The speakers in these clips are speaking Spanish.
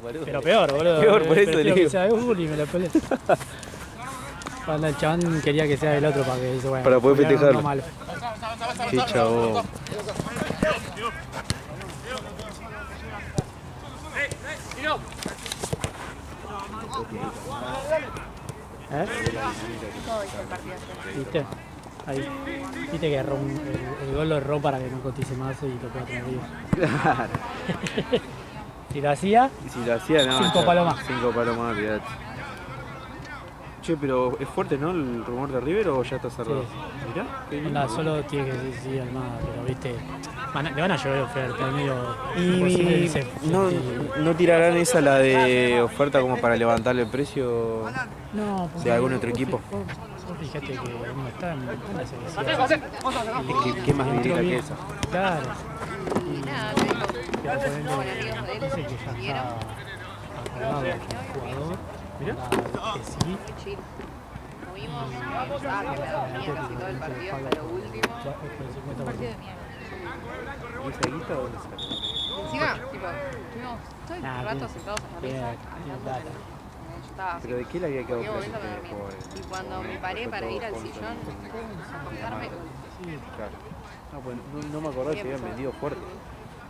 boludo. Pero peor, boludo. Peor, por eso prefiero digo. que sea de fútbol y me la pelé. Cuando el chabón quería que sea el otro para que bueno, Para poder jugaran festejarlo. uno malo. Qué chabón. ¿Eh? ¿Viste? Ahí. Viste que el gol lo erró para que no cotice más y lo pueda tener vivo. Claro. Si lo hacía, Y si lo hacía, no. 5 palos más. 5 palos más, olvidate. Che, pero ¿es fuerte, no, el rumor de River o ya está cerrado? Sí. Mirá, qué lindo. Onda, solo tiene que decir sí Almada, pero viste, le van a llover oferta, es medio Y imposible no tirarán esa la de oferta como para levantarle el precio no, de algún otro equipo. Vos fíjate que uno está en la selección. Es que qué más vidriera que esa. Claro. Nada, me dijo, Pero ponele, con amigos de él, dice que ya ¿vieron? está acordado el jugador. Mirá. Que sí. Muy chill. Comimos, estaba quedado mierda y todo el partido hasta lo último. Un partido de mierda. ¿Y esa guita dónde está? Encima, tipo, estuvimos todo el rato sentados en la mesa. hablando. Yo estaba así, ¿Pero de qué le había quedado en cualquier clase momento me que dormía. jugaba? Y cuando me paré para ir al sillón, acostarme, Claro. No, pues no me acordaba que se habían vendido fuerte.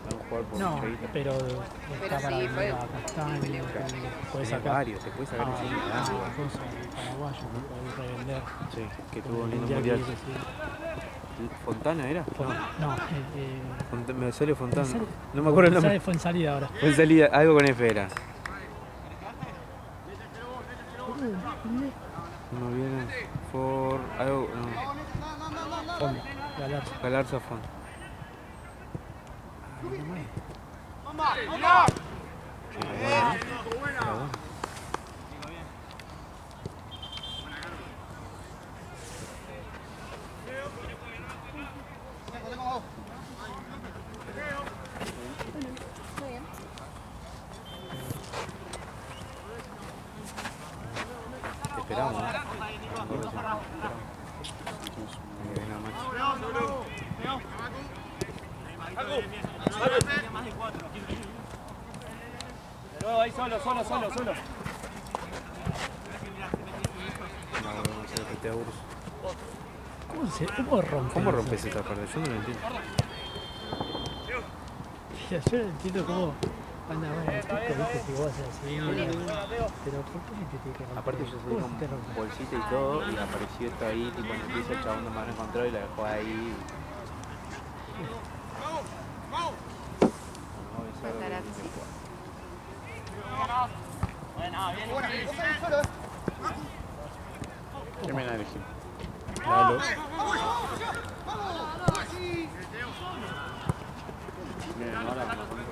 A un jugador por No, mucha guita. pero está para sí, fue vender a Castaño, puedes Tenés sacar varios, te puedes sacar ese cosa, el paraguayo, que podés revender. Sí, que tuvo un El lindo mundial mundial. que hizo, sí. ¿Fontana era? No, Me sale Fontana. No me acuerdo el nombre. Fue en salida ahora. Fue en salida, algo con F era. No viene. For. Algo. No. Fondo, Galarza. Galarza Font. Esperamos, ¿no? Que venga Max. Luego ahí solo. No, no sé, que te aburres. ¿Cómo rompes? ¿Cómo rompes esta parte? Yo no lo entiendo. Yo no entiendo cómo. Anda, bueno, viste que vos haces así. Pero ¿por qué se te tiene que romper? Aparte yo salí ¿Cómo con se te rompe? bolsita y todo y apareció esto ahí, tipo en el piso, el chabón no me encontró y la dejó ahí. ¿Qué me la elegí? Lalo. Miren, ahora me lo pongo.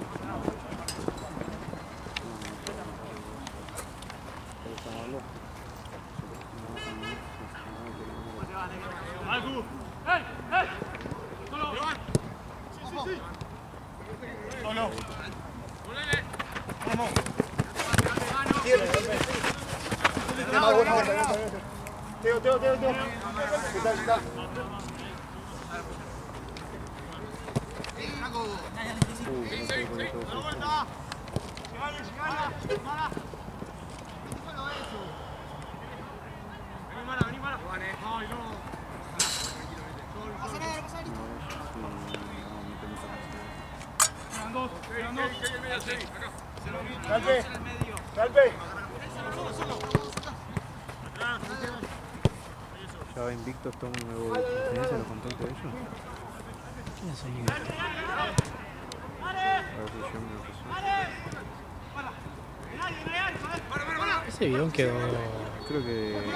Ya va invicto, tomo y me voy. ¿Tenés los contactos de ellos? ¿Quién soy yo? A ver si yo me lo puse. Ese bidón quedó. Creo que.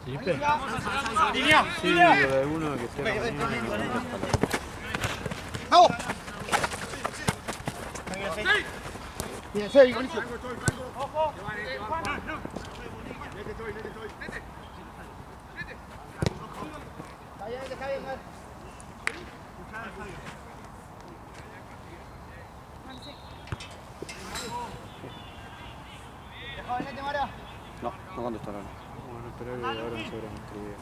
¿Felipe? Sí, lo de alguno que sea mañana. Bien, seis, buenísimo. Está bien, No, no contestó ahora. Bueno, espero que ahora me sobra nuestra idea.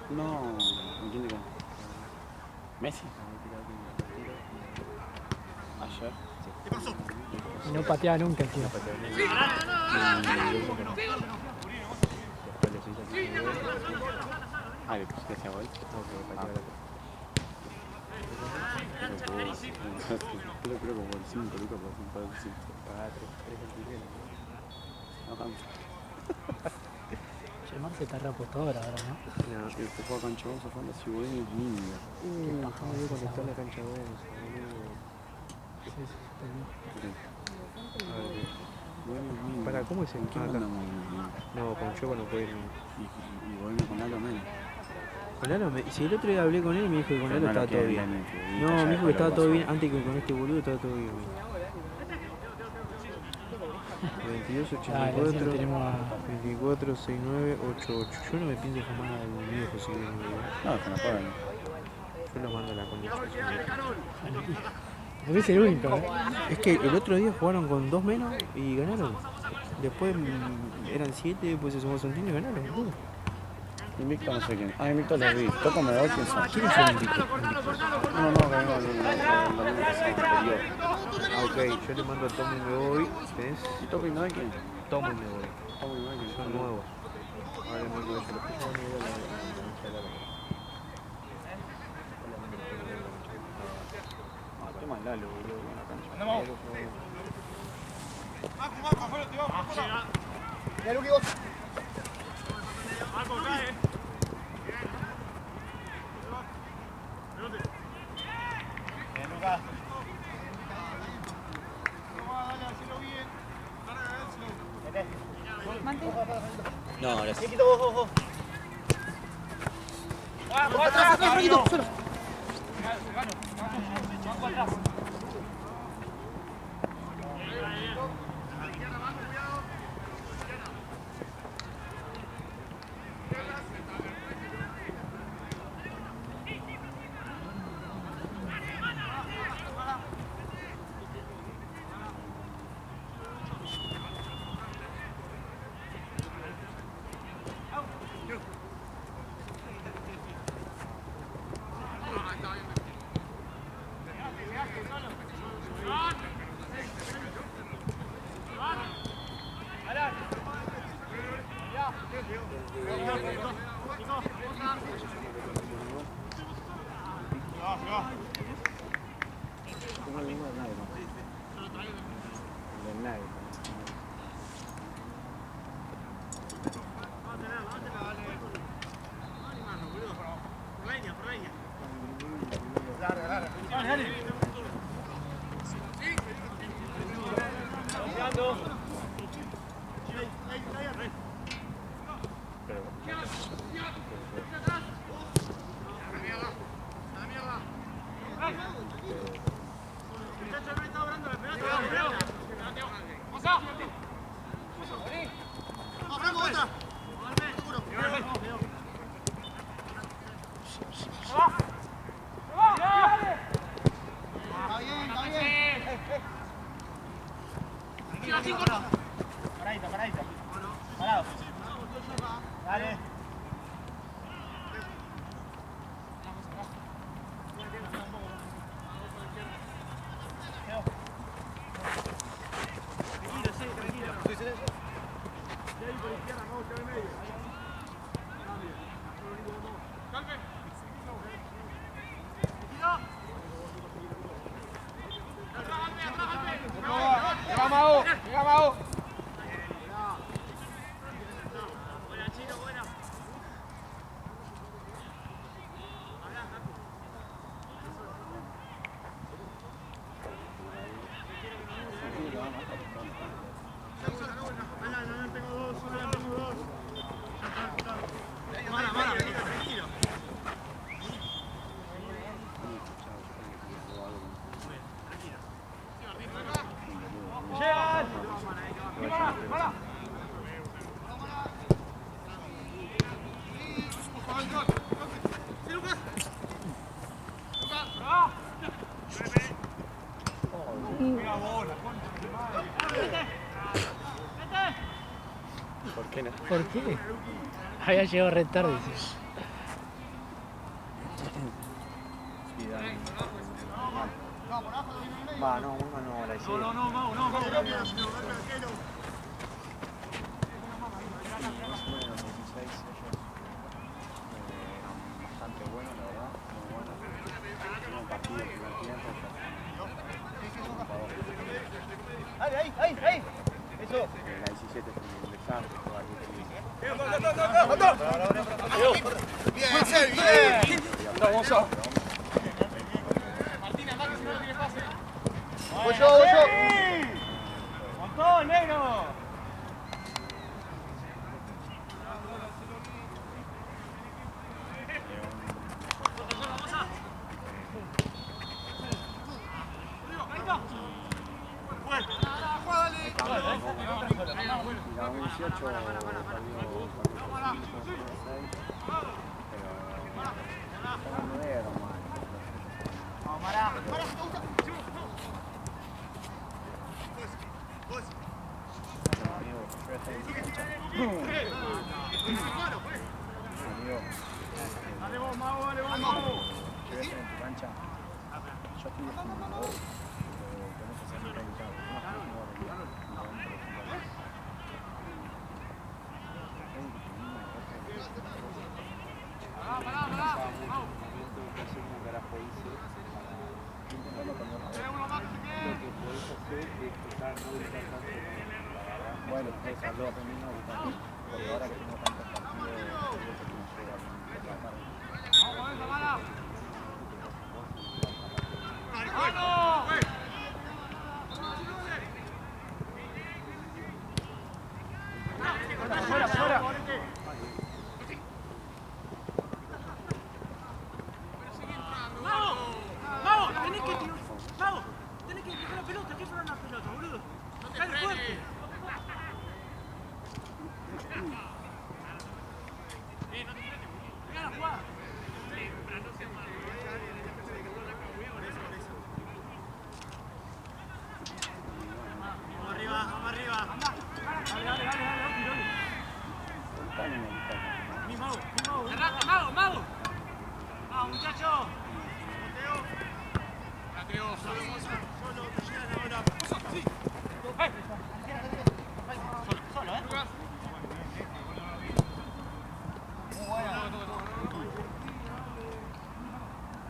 No, ¿en quién te queda? ¿Messi? Ayer. Y no pateaba nunca el tío. Ah, le pusiste ese gol. Creo como el 5 lucas para un 5. Pagaba 3 Che, Marce está reapostador ahora, ¿no? No, el que juega cancha 11 fue en la Ciudad de Niña. Qué paja, No, boludo. cuando está en la cancha 11, boludo. Sí, sí, está bien. Para, ¿cómo es el ¿Qué acá? mandamos? No, con Choco no puede ir. Y bueno, con Lalo menos. Con Lalo, si el otro día hablé con él y me dijo que con Pero Lalo no lo estaba todo quieren bien. Dani, que No, ya me dijo que después lo estaba todo pasó. bien, antes que con este boludo estaba todo bien. 22, Dale, así 84, lo tenemos a... 24, 69, 88. Yo no me pienso jamás al mío José Luis. No, que no pueden. Yo lo mando a la condición. No es el único, ¿eh? Es que el otro día jugaron con 2 menos y ganaron. Después eran 7, después se sumó Santino y ganaron. Invicto no sé quién. Ah, Invicto lo vi. Toco me doy quién son. ¿Quiénes son invictos? No, ganó el domingo anterior. Ah, ok, yo le mando a Tomo y me voy. ¿Tenés? ¿Y Toco y me doy quién? Tomo y me voy. Toco y me doy quién. Son nuevos. Ahora le mando a ellos. Ah, toma el Lalo, boludo, en la cancha. Ya, Luqui, vos. No, ahora sí. Atrás, Franquito, suelo. ¿Por qué no? ¿Por qué? Había llegado re tarde, sí. Sí, dale. Va, no, no, la hice. Más o menos 16 ellos eran bastante buenos, la verdad, muy buenos. Tuvieron partido el primer tiempo. Ahí. Eso. La 17 fue un desastre, fue algo que... Bien, Ser, bien. Vamos a... Voy yo. ¡Montón, negro! Y la 18 perdió 6, pero no era mal. Amigo, yo estoy en tu cancha. Yo estoy definiendo vos, pero tenés que ser muy delicado. Bueno, ustedes habló aprendiendo ahorita, porque ahora que tengo tantos partidos, creo que no llega a tratar. Tenés que dejar la pelota, ¿qué fueron las pelotas, boludo? ¡Dale fuerte! ¡Gana jugada! Vamos arriba. Dale. Mago. Vamos, muchachos. Mateo. Solo, te llegan ahora. Sí. Solo, ¿eh? Muy buena.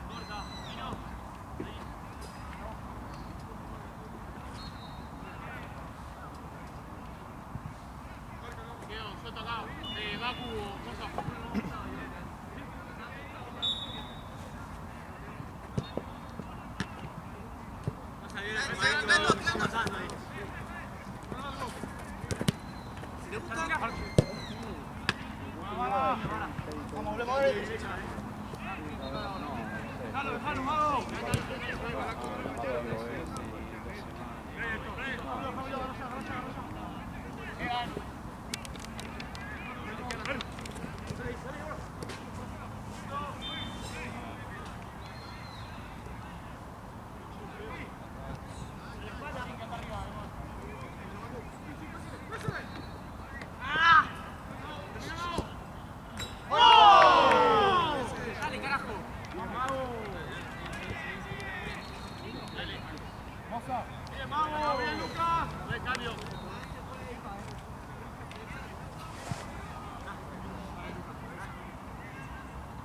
Corta, vino. Yo tocaba. Baku, cosa. Vamos, volvemos a ver. Dejalo, Mago. Dale, carajo. Bien, Mago. Bien, Lucas. No hay cambio.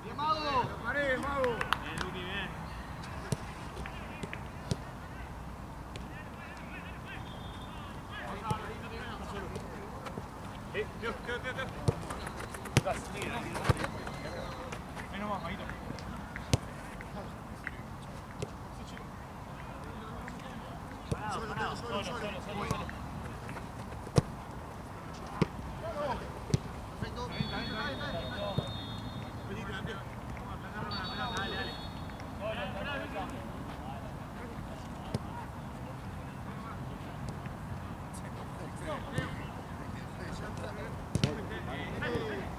Bien, Mago. Paré, Mago. Bien, Luqui, bien. Dios. Ven nomás, Maguito. Solo.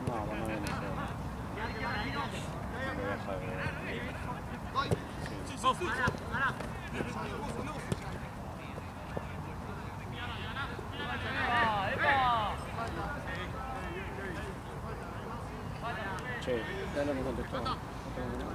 No, bueno, bien, Che, ya no me contestó. No tengo nada.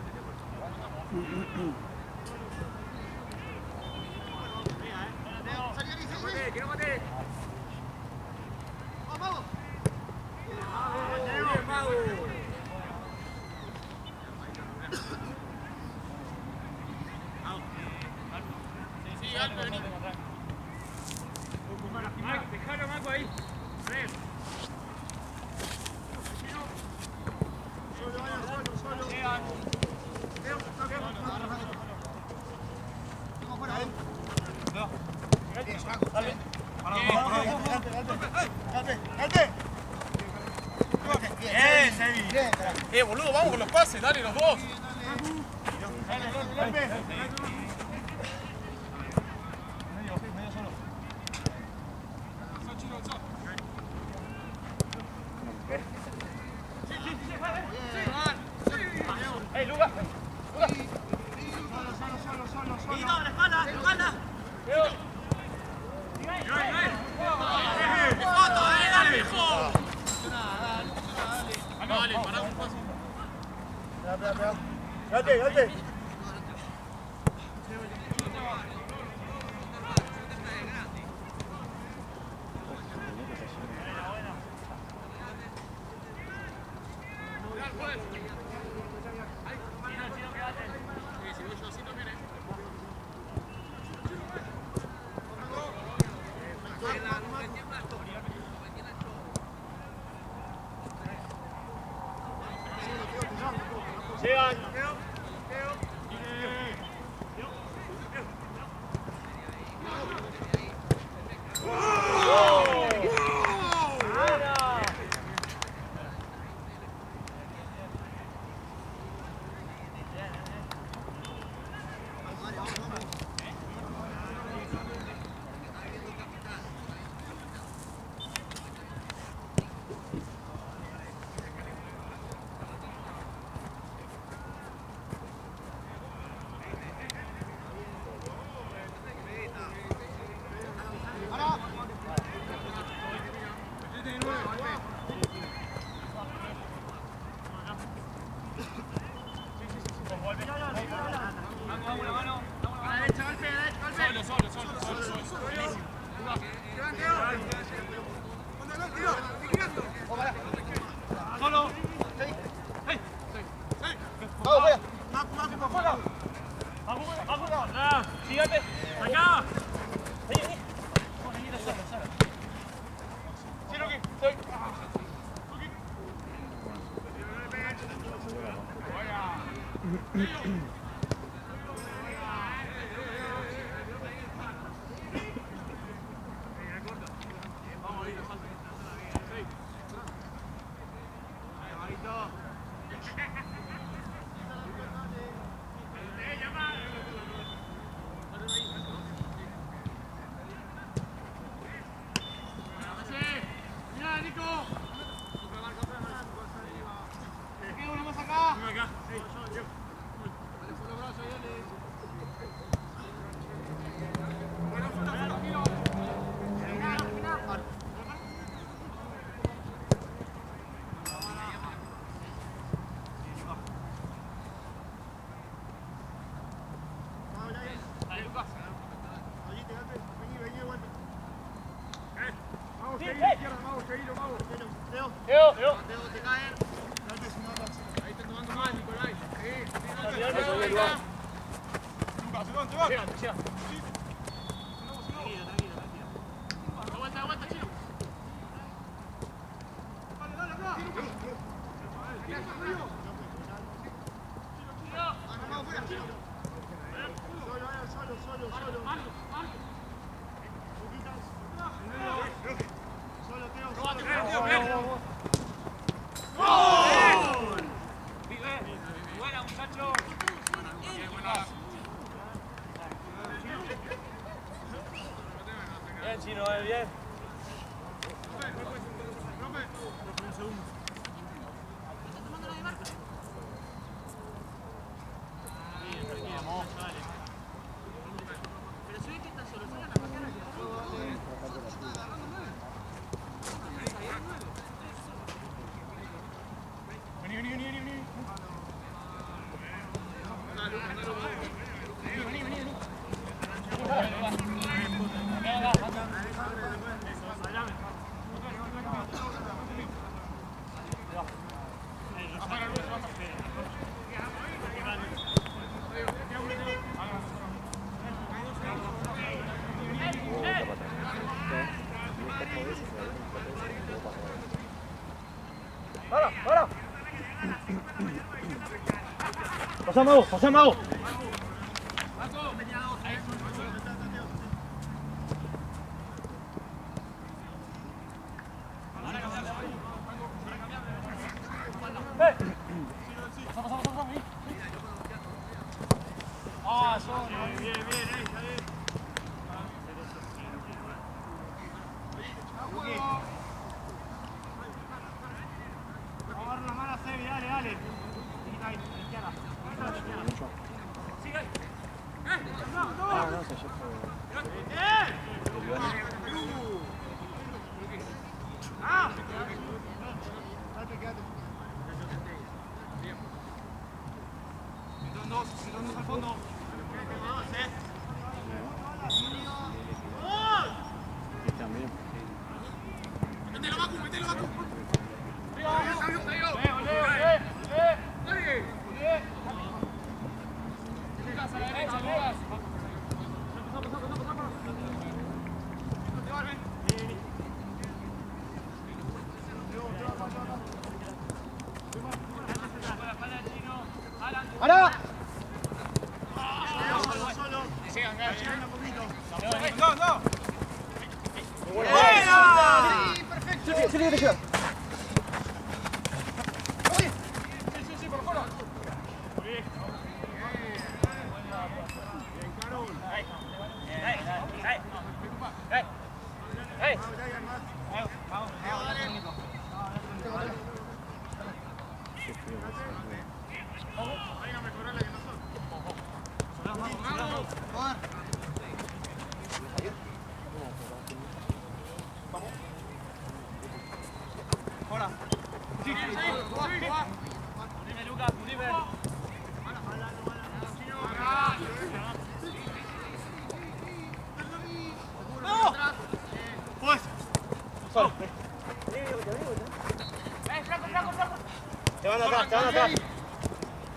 Dejalo, Marco, ahí. Boludo, vamos con los pases, dale los dos. Lucas. Dale, pará un paso. Date. Vení. ¡Para! ¡Pasá, Mago! ¡Para! Te van atrás.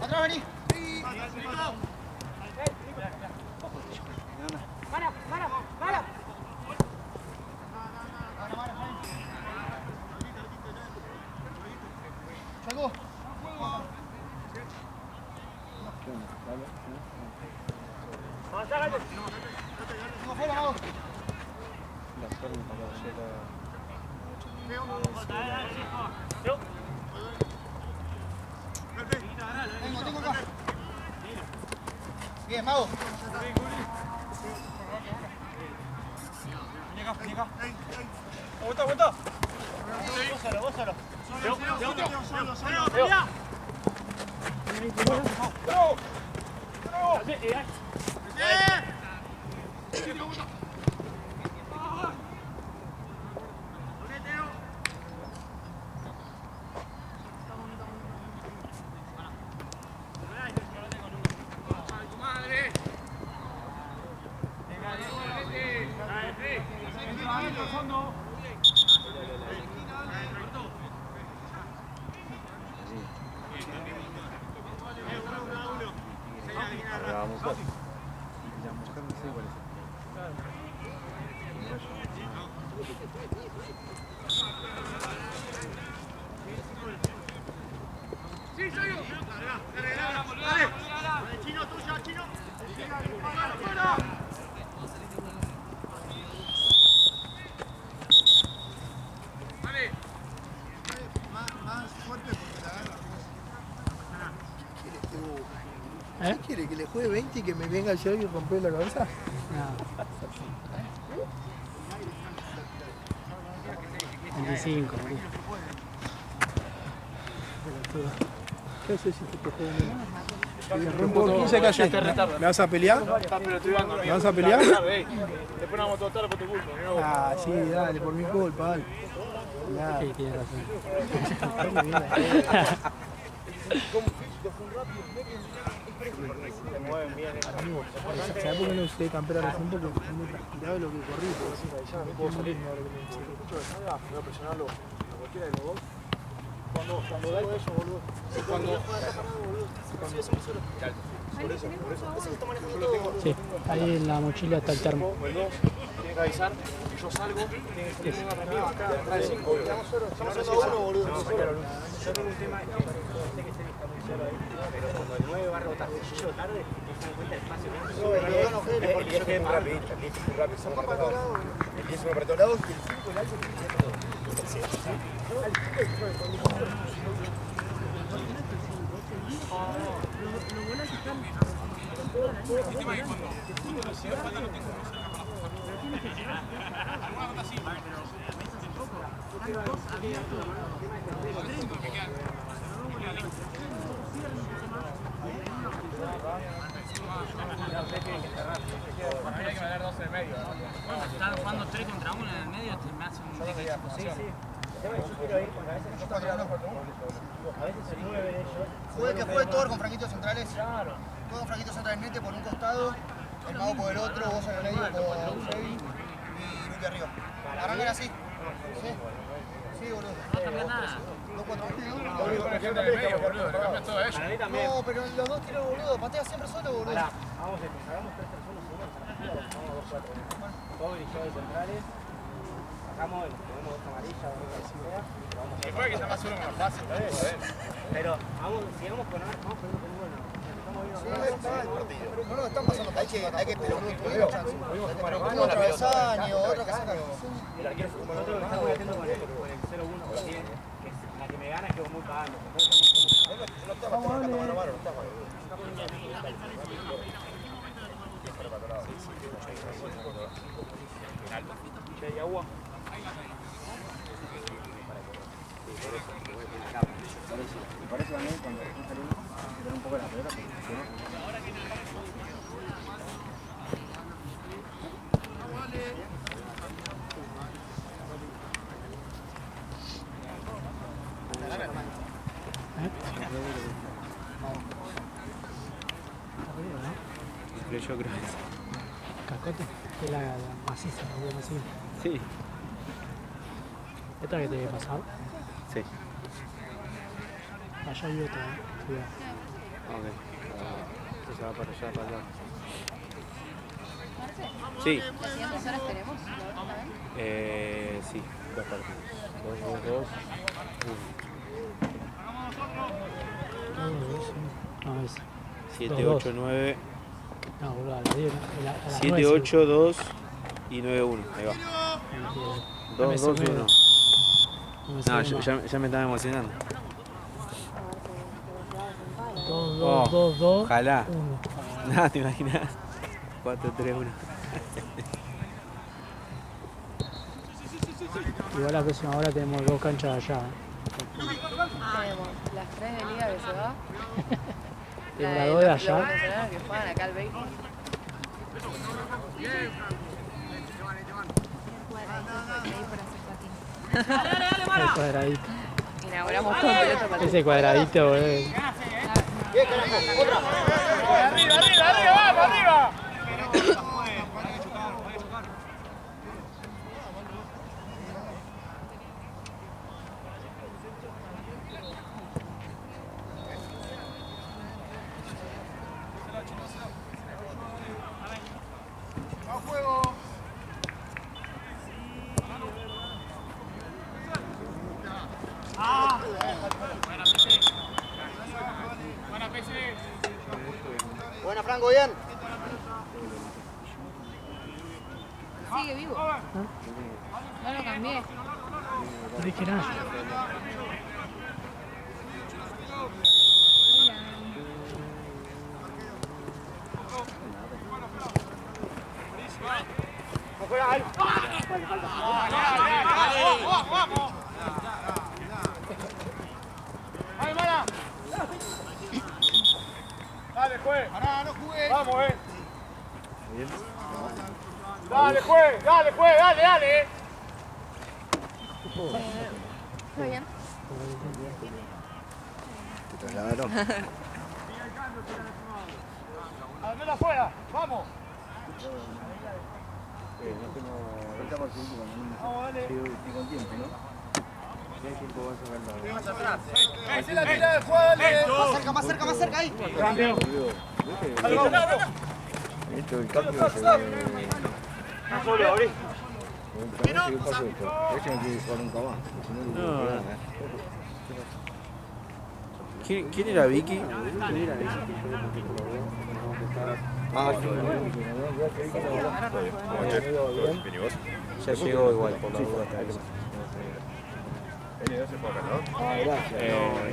Atrás, vení. Para. Salgo. Tengo fuera, vamos. Tengo acá. Bien, Mago. Vení acá. Aguanta. Gózalo. ¿Eh? ¿Quiere que le juegue 20 y que me venga yo y romper la cabeza? No. 25, boludo. ¿Qué haces si te juego rompo 15 calles? ¿Me vas a pelear? ¿Me vas a pelear? Después nos vamos a tocar por tu culpa. Ah, sí, dale, por mi culpa, dale. Sí, tienes razón. Se mueven bien. ¿Sabes por qué no usé campera recién? Porque es muy transpirado lo que corrí. No puedo salir. Escucho que salga, voy a presionarlo a cualquiera de los dos. Cuando da eso, boludo. Sí, ahí en la mochila está el termo. El 2 tiene que avisar, yo salgo, tiene que salir una reunión acá, atrás de 5. Estamos haciendo uno, boludo. Yo tengo un tema que sé que se está muy solo ahí, pero cuando el 9 va a rebotar, si yo llego tarde, no se dan cuenta el espacio que hace. Es porque yo quedé muy rápido. El 10 es muy rápido. El 10 es para todos lados y el 5 el alto que tiene todo. Están jugando 3 contra 1 en el medio, me hace un difícil posición. Yo quiero ir porque a veces no puedo a veces el 9 de ellos. Que juegue todos con franquitos centrales. Claro. Todos con franquitos centrales nete por un costado, el mago por el otro, vos en el medio con Sebi y Luque arriba. Arrancar así. ¿Sí? Sí, boludo. No cambia nada. 2-4-1. No, pero los dos tiros, boludo. Patea siempre solo, boludo. Vamos a hagamos 3 personas segundo, vamos 2-4. Todos dirigidos de centrales. Sacamos, ponemos 2 amarillas, 2 sea. Después que está más uno con la fase. Pero vamos, sigamos con un bueno. No nos están pasando hay que pelotudo, uno travesaño, otro que saca. El arquero fue otro que está muy atento con el 0-1 que tiene, que es la que me gana es que muy pagando. No está mal, no está mal. Che, y agua. Me parece también cuando sale uno, tirar un poco la pelota, porque si no... Yo creo que Cascote, que es la maciza, la hueá maciza. sí. ¿Esta que te había pasado? Sí. Allá hay otra, cuidado. Ok. Esto se va para allá, para allá. Sí. ¿Las siguientes horas tenemos? ¿La otra vez? Sí, 2 partidos. 2, 2, 2, 1. No, es 7, 8, 9. No, boludo, a las 10. A las 7, 9, 8, 2 y 9, 1. Ahí va. 2, 2, 1. No, ya me estaba emocionando. 2, 2, 2, 2. Ojalá. 1. Nada, te imaginas. 4, 3, 1. Igual la próxima hora tenemos 2 canchas allá. Tenemos las 3 de liga que se va. Tenemos la 2 de allá. Los venezolanos que juegan acá al béisbol. El cuadradito. Inauguramos todo pelota para Ese cuadradito, boludo. ¡Arriba, arriba, arriba! ¡Vamos, arriba! ¡A juego! Buena, Franco, bien. Sigue vivo. No lo cambié. No dije nada. Dale, juez. Vamos, Dale, juez, dale, dale. Muy bien. Te trasladaron. Al menos afuera, vamos. No tengo... Ahorita por seguir Vamos, dale. con tiempo, ¿no? Si hay tiempo vas a verla. Esa la tira de juego, dale. Más cerca, ahí. Esto, el cambio se ve... No solo, abrí. Este no quiere jugar nunca más. Si no, ¿Quién era Vicky? Ya llegó igual, por la duda. Ah, gracias.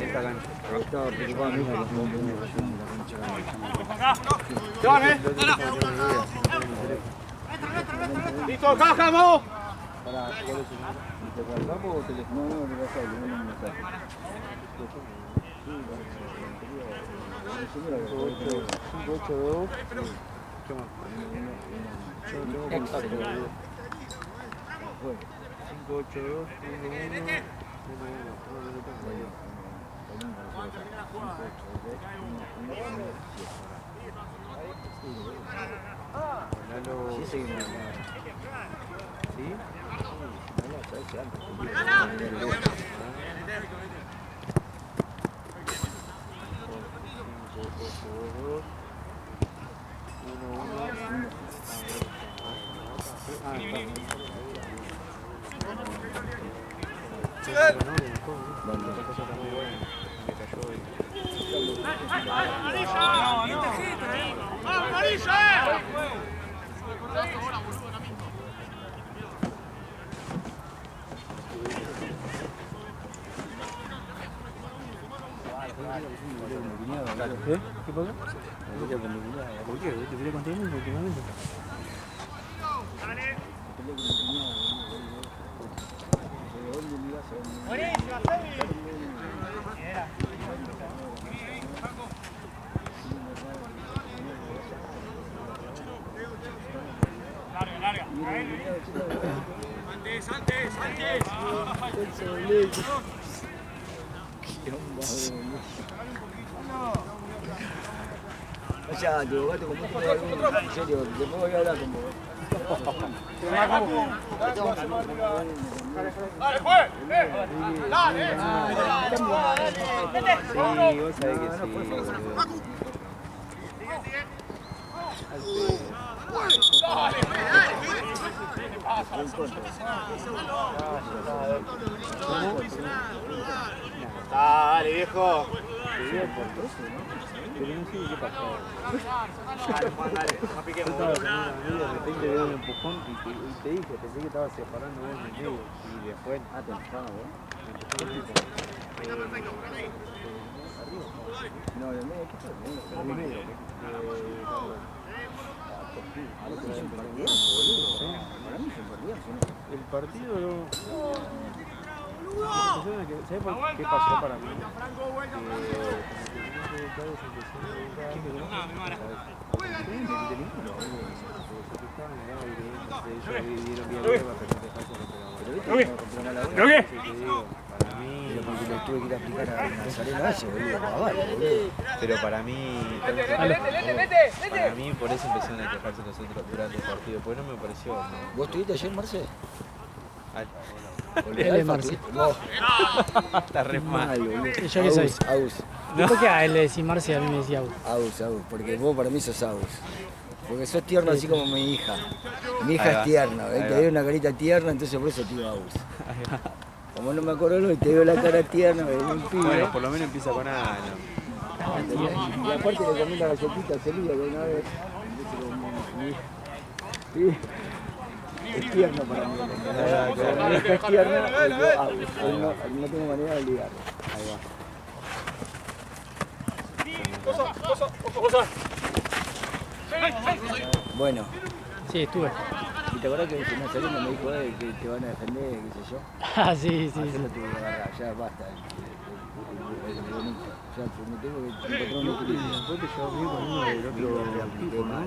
Esta cancha. Estaba preocupado mismo ¡Listo, caja, vamos! Para, ¿cuál es el ¿te guardamos o teléfono? No, no, no me mensaje. 582. ¿Qué más? 582. Sí, seguimos. ¿Sí? ¿Qué pasa? ¿Por qué? ¿Te peleé contigo mismo últimamente? Ya, te bogaste con mucho en serio, después voy a hablar con vos. ¡Dale, juez! ¡Dale! Sí, vos sabés que sí. Dale, viejo. Pero no sé qué pasó. No piquemos. Yo estaba con una amiga, de repente veo un empujón y te dije, pensé que estaba separando vos en el medio. Y después. Ah, te empujaba vos. No, de medio, ¿qué fue? De medio. El partido no. ¿Sabes qué pasó para mí? ¿Pero qué? Para mí. Porque le tuve que ir a aplicar a Nazareno ese, boludo. Pero para mí. Para mí, por eso empezaron a quejarse nosotros durante el partido. Porque no me pareció. ¿No? ¿Vos estuviste ayer, Marce? Él es Marce. No. Está re mal. ¿Yo qué soy? Aus. ¿Por qué a él le decís Marce y a mí me decía Aus? Aus, porque vos para mí sos Aus. Porque sos tierno así como mi hija. Mi hija es tierna, ¿ves? Te veo una carita tierna, entonces por eso te digo Aus. Como no me acuerdo, te veo la cara tierna, ves un pibe. Bueno, por lo menos empieza con A. Y aparte le comí la galletita a Celia que una vez. Sí. Es tierno para mí. Mi hija es tierna, y yo Aus. No tengo manera de ligarlo. Ahí Cosa. Bueno. Sí, estuve. ¿Y te acuerdas que en Nazareno me dijo que te van a defender, qué sé yo? Ah, sí. Yo lo tuve que agarrar, ya basta. Ya me tengo que encontrar un equilibrio. Después te llevas bien con uno del otro tipo, ¿no?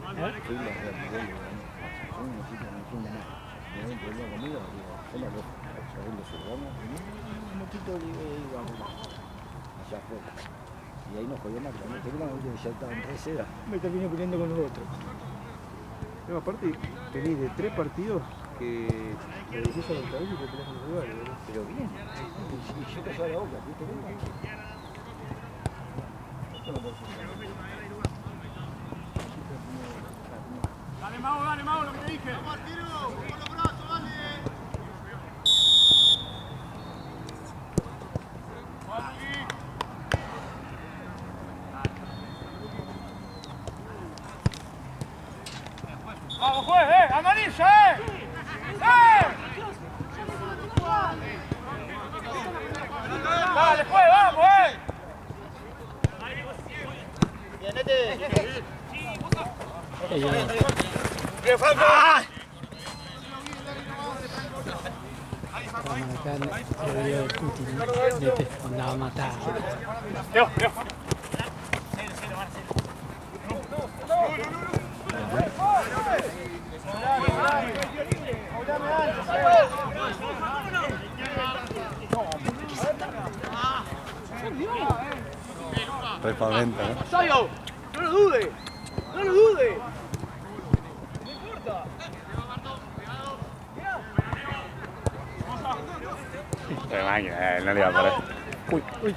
Fui la reapliqué, yo no entiendo nada. Me da un problema conmigo, digo, yo la rojo. Yo vendo su ramo, un momentito digo, allá afuera. Y ahí nos jodió más, ¿no? Seguramente ya estaban re seda. Me terminé peleando con los otros. No, aparte, tenés de 3 partidos que le decís a los cabezos y te peleas con los rivales, ¿no? Pero bien, y yo callaba la boca, ¿viste? Dale, Mau, lo que te dije. Vamos, Artiro, con los brazos, dale. después, vamos, Bien, Franco. Para marcar el video de Putin, de andaba a matar. Repaventa, ¿no? ¡Sayo! ¡No lo dude! ¡No lo dude! Qué máquina, no le iba a parar. Uy. Bueno.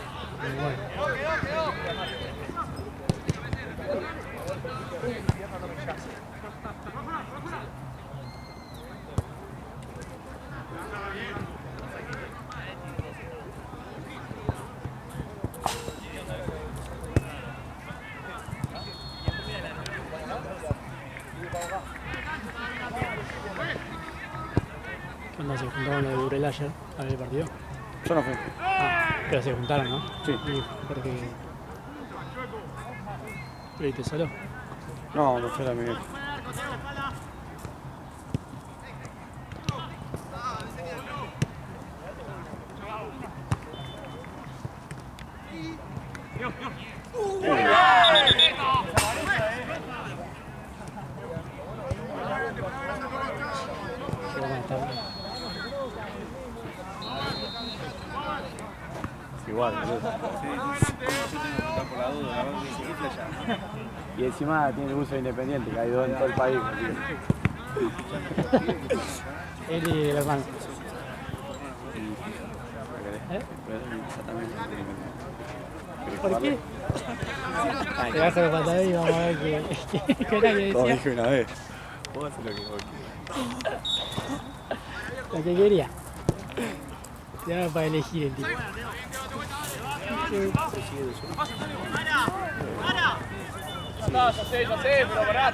¿Qué onda? ¿Se juntaron lo de Burel ayer a ver el partido? Yo no fui. Pero se juntaron, ¿no? Sí. Y porque... ¿Lo viste solo? No, no fue la mía. Igual, y encima tiene el uso independiente, que hay dos en todo el país. Él y el hermano. ¿Por qué? Te vas a la pantalla y vamos a ver qué era que Como decía. dije una vez, vos haces lo que vos quieras. Lo que quería. Ya para elegir el tipo. Ya sé, pero pará,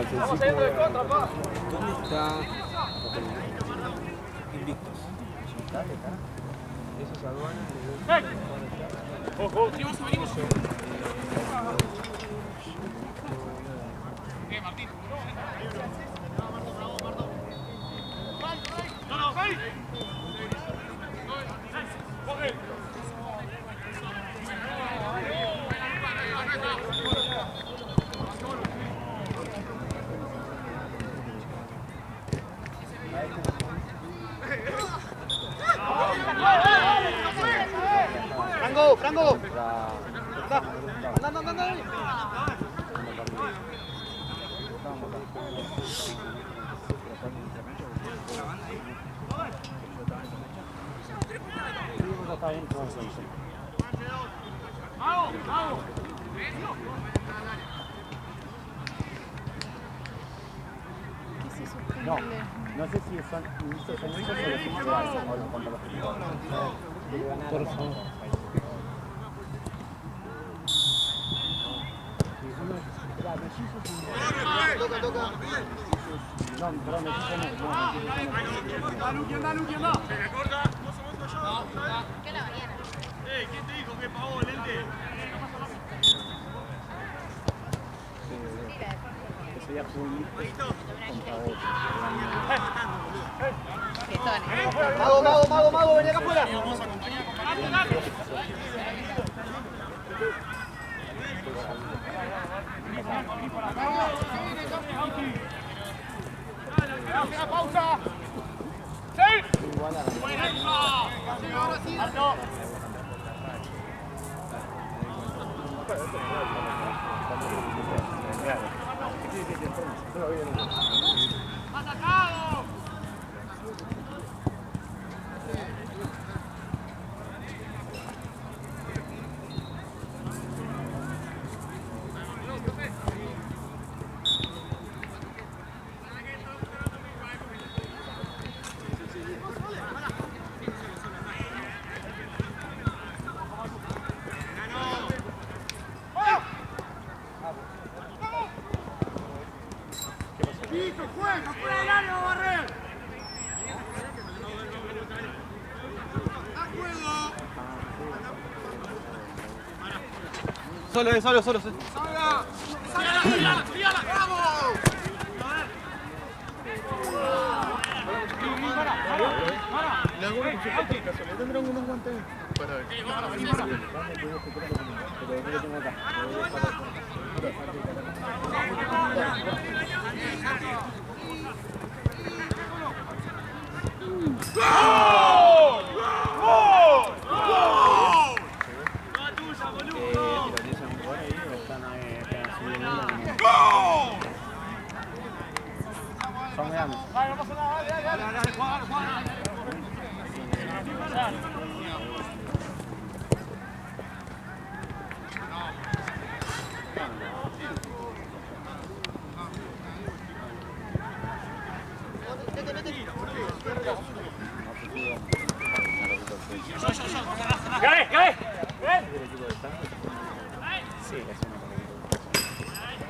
estamos saliendo de contra, pa. ¿Dónde está Invictus? Eso es aduana. Ojo. Martín. Franco. Anda. No sé si son inicios en eso o los inicios o los contra los equipos. Por favor. Toca. No, perdón, me dicen no. ¿Qué la mañana? ¿Quién te dijo que pagó el lente? Que sería Juli contra vos. Mago, vení acá afuera. ¡Pausa! ¡Sí! ¡Buenísimo! ¡Ahora sí! ¡Alto! ¡Atacado! ¡Juega! ¡Fuera del área, Barrer! ¡A juego! Solo. Tendrán unos guantes para ver. Son grandes.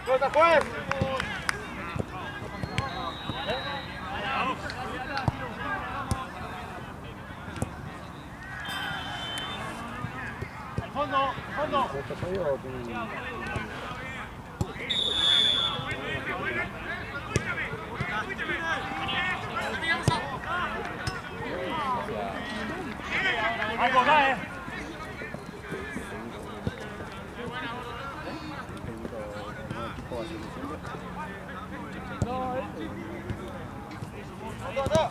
¡Corta, pues! ¡Al fondo! ¡Ahí acá,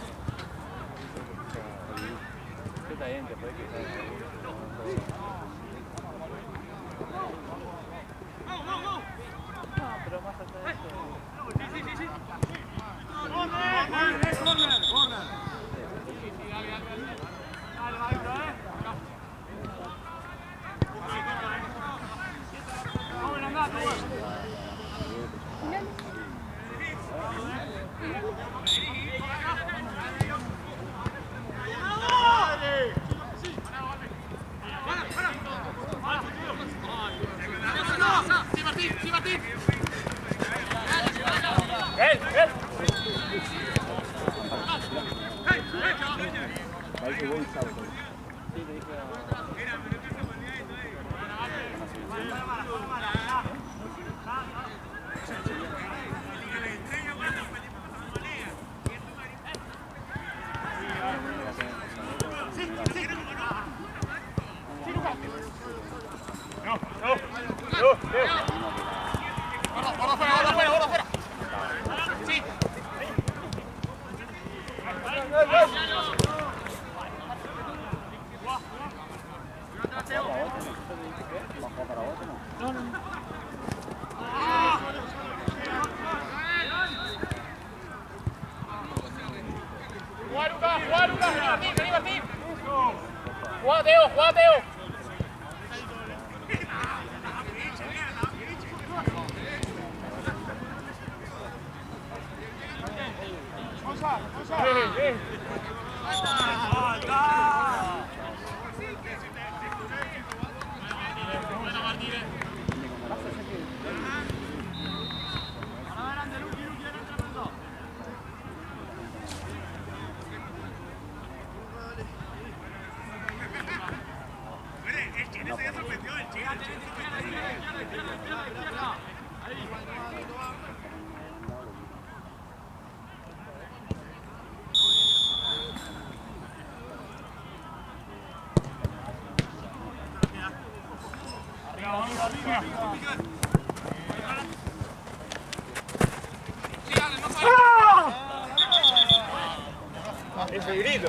Ese grito.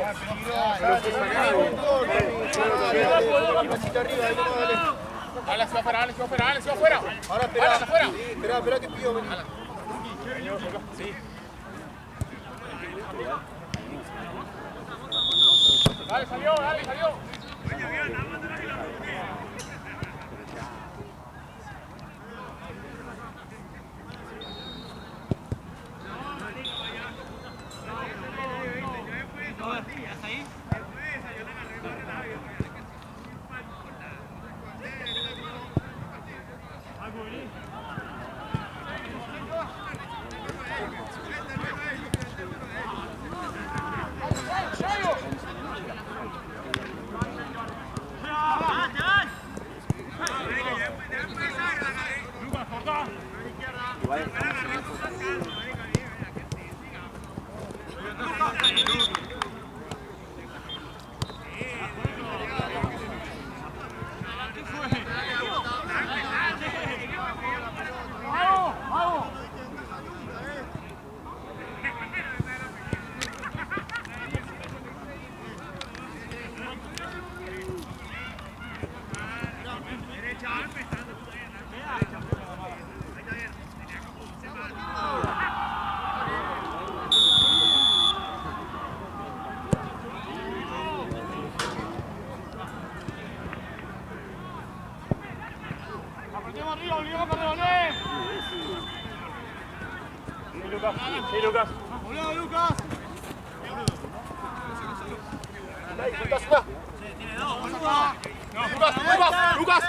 Dale, se va afuera. Ahora espera que pido venir. Sí. Dale, salió. Sí, Lucas. ¡Volado, Lucas! Lucas, Lucas. No, Lucas.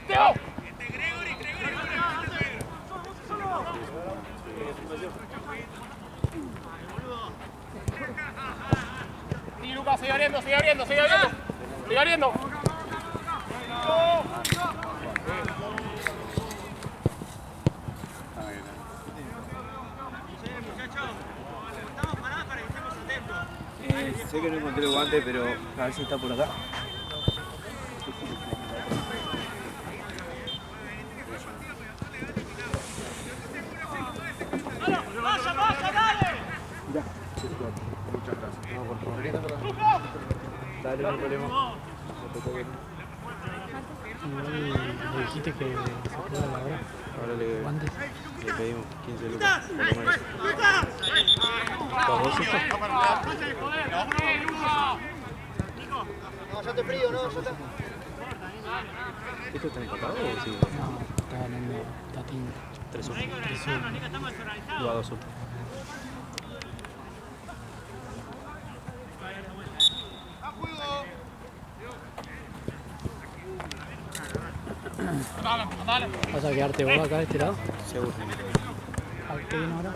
Teo. Sí, Lucas, sigue abriendo. Sigue abriendo. Sé que no encontré el guante, pero a ver si está por acá. Ya, muchas gracias. No, por favor. Dale, no hay problema. Le dijiste que se pueda la hora. Ahora le ¿Guantes? pedimos 15 lucas. No, ya te frío, ¿no? Ya está. ¿Esto está empatado o sí? No, está ganando Tatín. 3-1. Lo a 2-1. ¿Vas a quedarte vos acá de este lado? Seguro. ¿A qué viene ahora?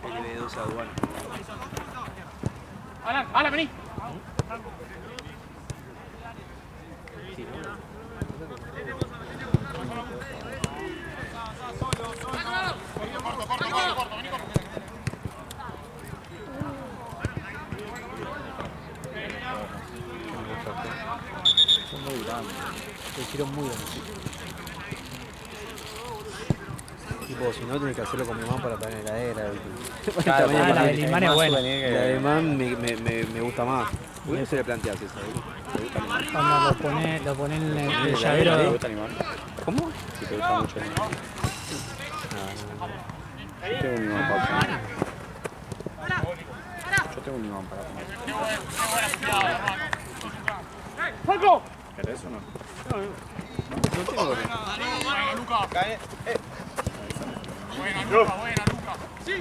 Porque le 2 a Aduana. Alan, vení. Son muy grandes. Te hicieron muy bien. Tipo, si no, tenés que hacerlo con mi mamá para poner en la heladera. Claro, la de Limán es buena. La de Limán me gusta más. ¿Por qué se le planteas eso? ¿Te gusta Limán? Cuando lo pones en el llavero. ¿Te gusta Limán? ¿Cómo? Si te gusta mucho Limán. Yo tengo un limón para comer. Yo tengo un limón para comer. ¡Falco! ¿Querés o no? No tengo. Buena, Lucas. Buena, Lucas. Sí,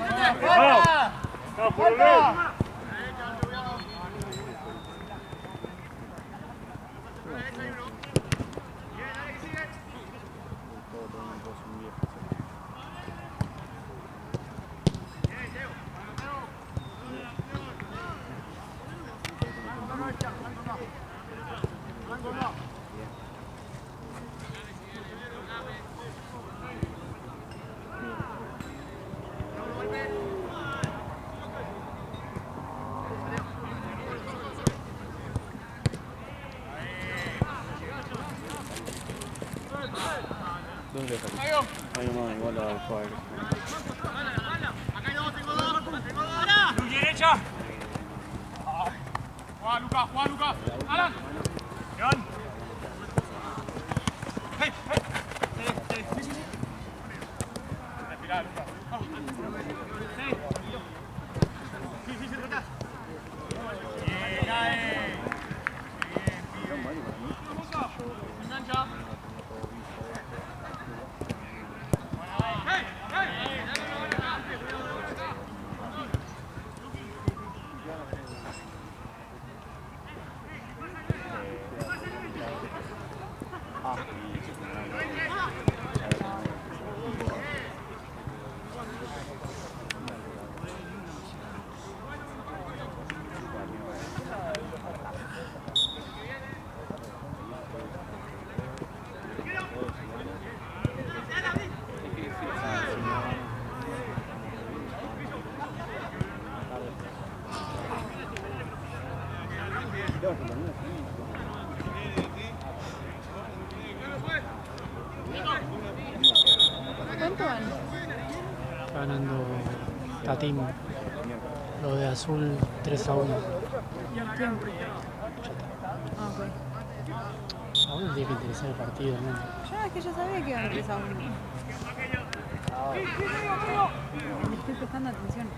¿Dónde dejas? Ahí nomás, igual la juega. Luz derecha. Juega, Lucas. Alan. León. Hey. Sí. Respirá, Lucas. Sí, trata. Bien, ahí. Engancha. ¿Cuánto van? Ganando Tatín. Lo de azul 3-1. ¿Y el tiempo? Ya está. Ah, ok. empezar el partido, ¿no? Yo es que ya sabía que iban a empezar uno. Le estoy prestando atención.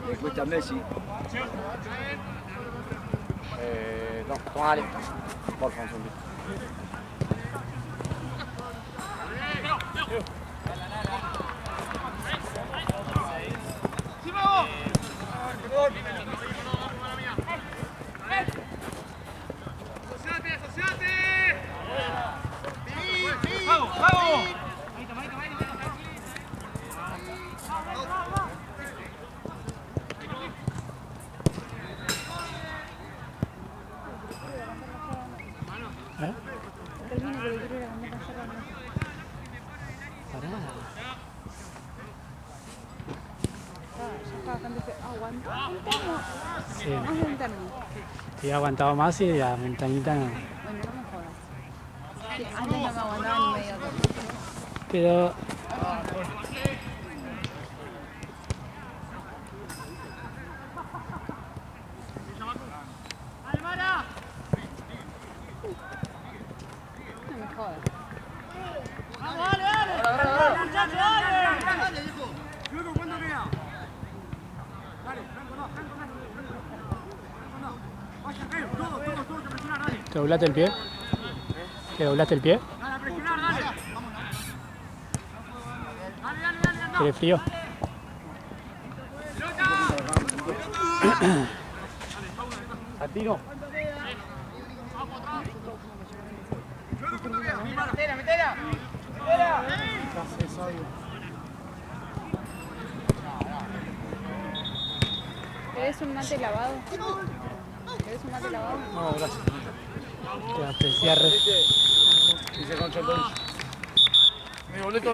Le cuesta a Messi. No, toma, dale. Por favor, un segundo. Termina que le quiero ir a comer allá con Pará. ya está bastante feo. Aguanta un termo. Sí. Más de un termo. Y he aguantado más y la ventanita no. Bueno, no me jodas. Sí, antes no me aguantaba ni medio termo. Pero No me jodas. ¿te doblaste el pie? ¿Te doblaste el pie? ¿Tienes frío? Santino. ¿Querés un mate lavado? ¿Querés un mate lavado? No, gracias. Te apreciar. Dice Concha entonces. Mi boleto.